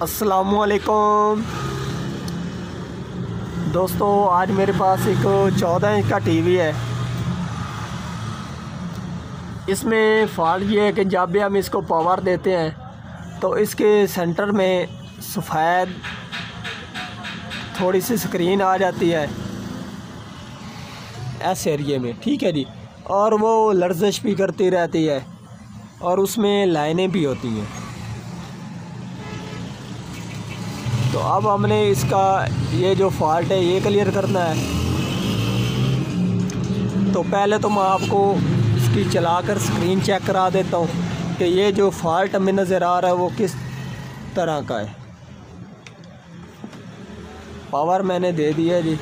अस्सलामुअलैकुम दोस्तों, आज मेरे पास एक 14 इंच का टीवी है। इसमें फॉल्ट ये है कि जब भी हम इसको पावर देते हैं तो इसके सेंटर में सफ़ेद थोड़ी सी स्क्रीन आ जाती है ऐसे एरिए में, ठीक है जी। और वो लर्जिश भी करती रहती है और उसमें लाइनें भी होती हैं। तो अब हमने इसका ये जो फॉल्ट है ये क्लियर करना है। तो पहले तो मैं आपको इसकी चलाकर स्क्रीन चेक करा देता हूँ कि ये जो फॉल्ट हमें नज़र आ रहा है वो किस तरह का है। पावर मैंने दे दिया जी।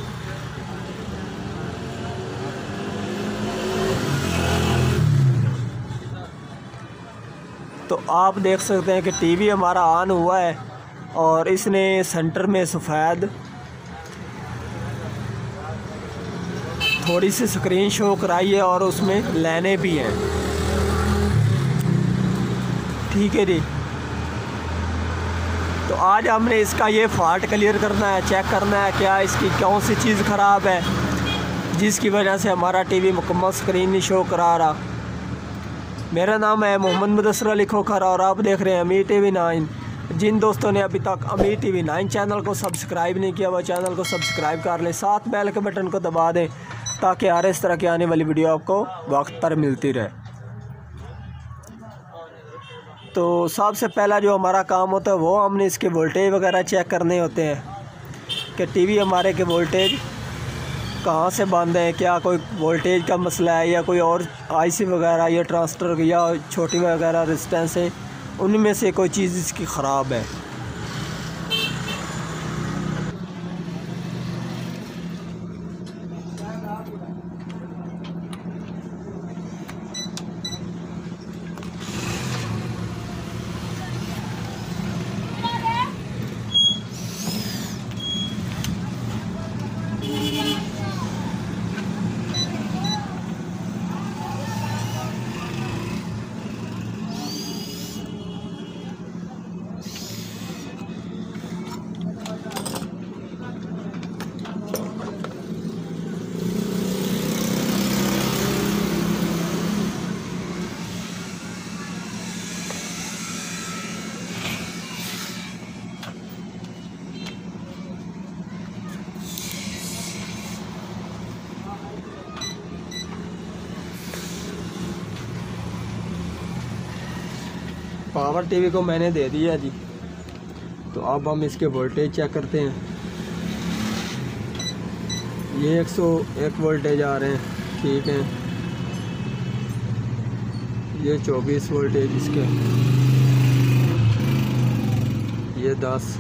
तो आप देख सकते हैं कि टीवी हमारा ऑन हुआ है और इसने सेंटर में सफ़ेद थोड़ी सी स्क्रीन शो कराई है और उसमें लाइनें भी हैं, ठीक है जी। तो आज हमने इसका ये फॉल्ट क्लियर करना है, चेक करना है क्या इसकी कौन सी चीज़ ख़राब है जिसकी वजह से हमारा टीवी मुकम्मल स्क्रीन नहीं शो करा रहा। मेरा नाम है मोहम्मद मुदस्सिर अली खोखर और आप देख रहे हैं अमीर टीवी 9। जिन दोस्तों ने अभी तक अमीर टीवी 9 चैनल को सब्सक्राइब नहीं किया वह चैनल को सब्सक्राइब कर लें, साथ बेल के बटन को दबा दें ताकि हर इस तरह की आने वाली वीडियो आपको वक्त पर मिलती रहे। तो सबसे पहला जो हमारा काम होता है वो हमने इसके वोल्टेज वगैरह चेक करने होते हैं कि टीवी हमारे के वोल्टेज कहाँ से बंद है, क्या कोई वोल्टेज का मसला है या कोई और आईसी वगैरह या ट्रांजिस्टर या छोटी वगैरह रेजिस्टेंस है, उनमें से कोई चीज़ इसकी ख़राब है। पावर टीवी को मैंने दे दिया जी। तो अब हम इसके वोल्टेज चेक करते हैं। ये 101 वोल्टेज आ रहे हैं, ठीक है। ये 24 वोल्टेज इसके, ये 10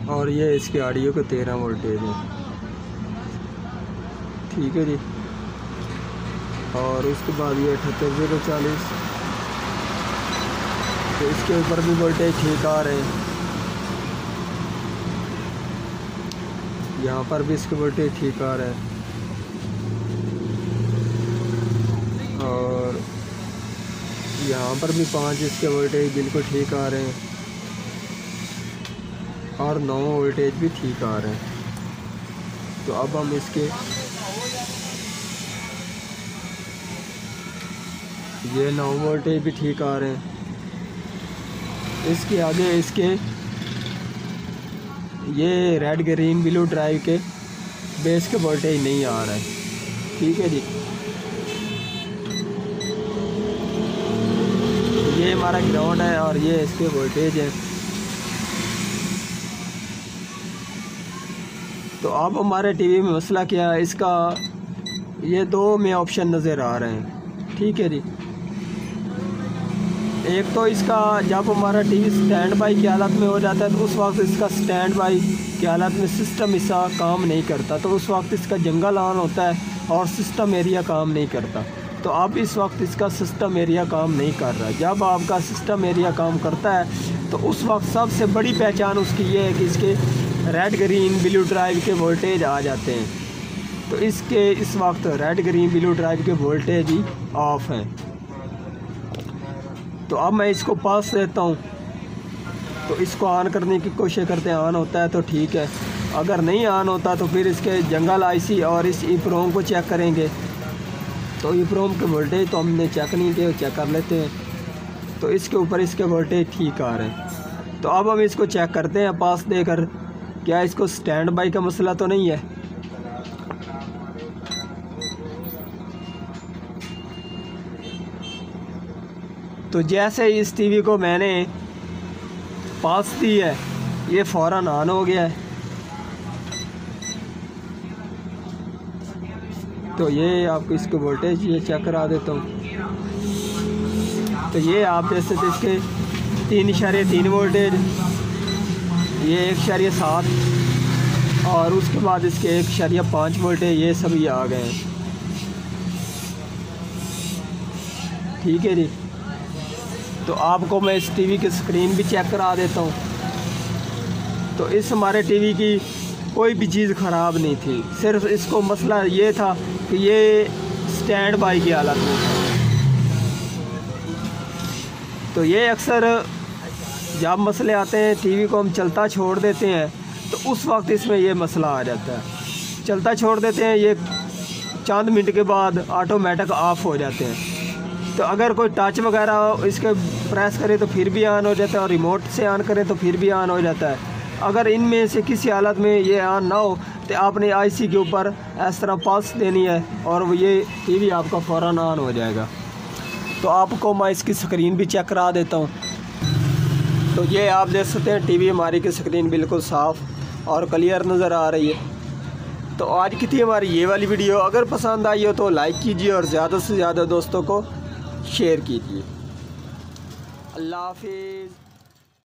और ये इसके ऑडियो के 13 वोल्टेज हैं, ठीक है जी। और उसके बाद ये 78040, तो इसके ऊपर भी वोल्टेज ठीक आ रहे हैं। यहाँ पर भी इसके वोल्टेज ठीक आ रहे हैं और यहाँ पर भी 5 इसके वोल्टेज बिल्कुल ठीक आ रहे हैं और 9 वोल्टेज भी ठीक आ रहे हैं। तो अब हम इसके ये 9 वोल्टेज भी ठीक आ रहे हैं। इसके आगे इसके ये रेड ग्रीन ब्लू ड्राइव के बेस के वोल्टेज नहीं आ रहा है, ठीक है जी। ये हमारा ग्राउंड है और ये इसके वोल्टेज है। तो अब हमारे टीवी में मसला क्या है, इसका ये 2 में ऑप्शन नज़र आ रहे हैं, ठीक है जी। एक तो इसका जब हमारा टीवी स्टैंड बाई की हालत में हो जाता है तो उस वक्त इसका स्टैंड बाई की हालत में सिस्टम इसका काम नहीं करता, तो उस वक्त इसका जंगल ऑन होता है और सिस्टम एरिया काम नहीं करता। तो अब इस वक्त इसका सिस्टम एरिया काम नहीं कर रहा। जब आपका सिस्टम एरिया काम करता है तो उस वक्त सबसे बड़ी पहचान उसकी ये है कि इसके रेड ग्रीन ब्लू ड्राइव के वोल्टेज आ जाते हैं। तो इसके इस वक्त रेड ग्रीन ब्लू ड्राइव के वोल्टेज ही ऑफ हैं। तो अब मैं इसको पास देता हूँ तो इसको ऑन करने की कोशिश करते हैं, ऑन होता है तो ठीक है, अगर नहीं ऑन होता तो फिर इसके जंगल आईसी और इस ईप्रोम को चेक करेंगे। तो ईप्रोम के वोल्टेज तो हमने चेक नहीं किए, चेक कर लेते हैं। तो इसके ऊपर इसके वोल्टेज ठीक आ रहे हैं। तो अब हम इसको चेक करते हैं पास देकर, क्या इसको स्टैंड बाई का मसला तो नहीं है। तो जैसे इस टीवी को मैंने पास दी है, ये फ़ौरन ऑन हो गया है। तो ये आपको इसके वोल्टेज ये चेक करा देता हूँ। तो ये आप देख सकते इसके 3.3 वोल्टेज, ये 1.7 और उसके बाद इसके 1.5 वोल्टेज, ये सभी आ गए हैं। ठीक है जी। तो आपको मैं इस टीवी की स्क्रीन भी चेक करा देता हूँ। तो इस हमारे टीवी की कोई भी चीज़ ख़राब नहीं थी, सिर्फ इसको मसला ये था कि ये स्टैंड बाई की हालत में था। तो ये अक्सर जब मसले आते हैं टीवी को हम चलता छोड़ देते हैं तो उस वक्त इसमें ये मसला आ जाता है। चलता छोड़ देते हैं, ये चंद मिनट के बाद ऑटोमेटिक ऑफ हो जाते हैं। तो अगर कोई टच वगैरह इसके प्रेस करे तो फिर भी ऑन हो जाता है, और रिमोट से ऑन करें तो फिर भी ऑन हो जाता है। अगर इनमें से किसी हालत में ये ऑन ना हो तो आपने आईसी के ऊपर इस तरह पल्स देनी है और ये टीवी आपका फ़ौरन ऑन हो जाएगा। तो आपको मैं इसकी स्क्रीन भी चेक करा देता हूँ। तो ये आप देख सकते हैं टीवी हमारी की स्क्रीन बिल्कुल साफ़ और क्लियर नज़र आ रही है। तो आज की थी हमारी ये वाली वीडियो। अगर पसंद आई हो तो लाइक कीजिए और ज़्यादा से ज़्यादा दोस्तों को शेयर कीजिए। अल्लाह हाफिज़।